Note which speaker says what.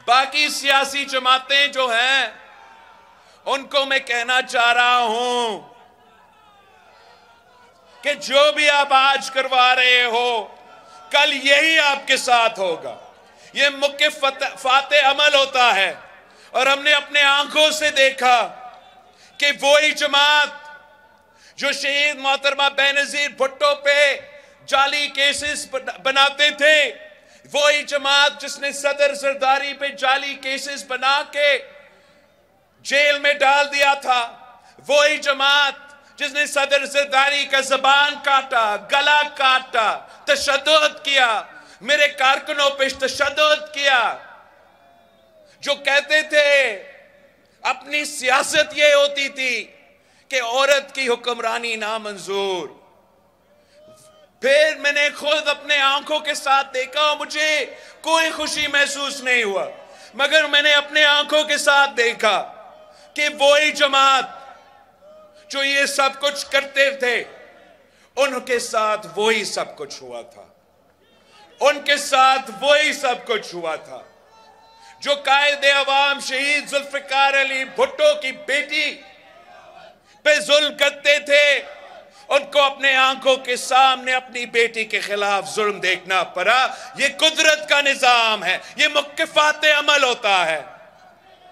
Speaker 1: باقی سیاسی جماعتیں جو ہیں ان کو میں کہنا چاہ رہا ہوں کہ جو بھی آپ آج کروا رہے ہو کل یہی آپ کے ساتھ ہوگا. یہ مکافات عمل ہوتا ہے اور ہم نے اپنے آنکھوں سے دیکھا کہ وہی جماعت جو شہید محترمہ بینظیر بھٹو پہ جعلی کیسز بناتے تھے، وہی جماعت جس نے صدر زرداری پہ جعلی کیسز بنا کے جیل میں ڈال دیا تھا، وہی جماعت جس نے صدر زرداری کا زبان کاٹا، گلا کاٹا، تشدد کیا، میرے کارکنوں پہ تشدد کیا، جو کہتے تھے اپنی سیاست یہ ہوتی تھی کہ عورت کی حکمرانی نامنظور. پھر میں نے خود اپنے آنکھوں کے ساتھ دیکھا، مجھے کوئی خوشی محسوس نہیں ہوا، مگر میں نے اپنے آنکھوں کے ساتھ دیکھا کہ وہی جماعت جو یہ سب کچھ کرتے تھے ان کے ساتھ وہی سب کچھ ہوا تھا. ان کے ساتھ وہی سب کچھ ہوا تھا. جو قائد عوام شہید ذوالفقار علی بھٹو کی بیٹی پہ ظلم کرتے تھے، ان کو اپنے آنکھوں کے سامنے اپنی بیٹی کے خلاف ظلم دیکھنا پڑا. یہ قدرت کا نظام ہے، یہ مکافات عمل ہوتا ہے.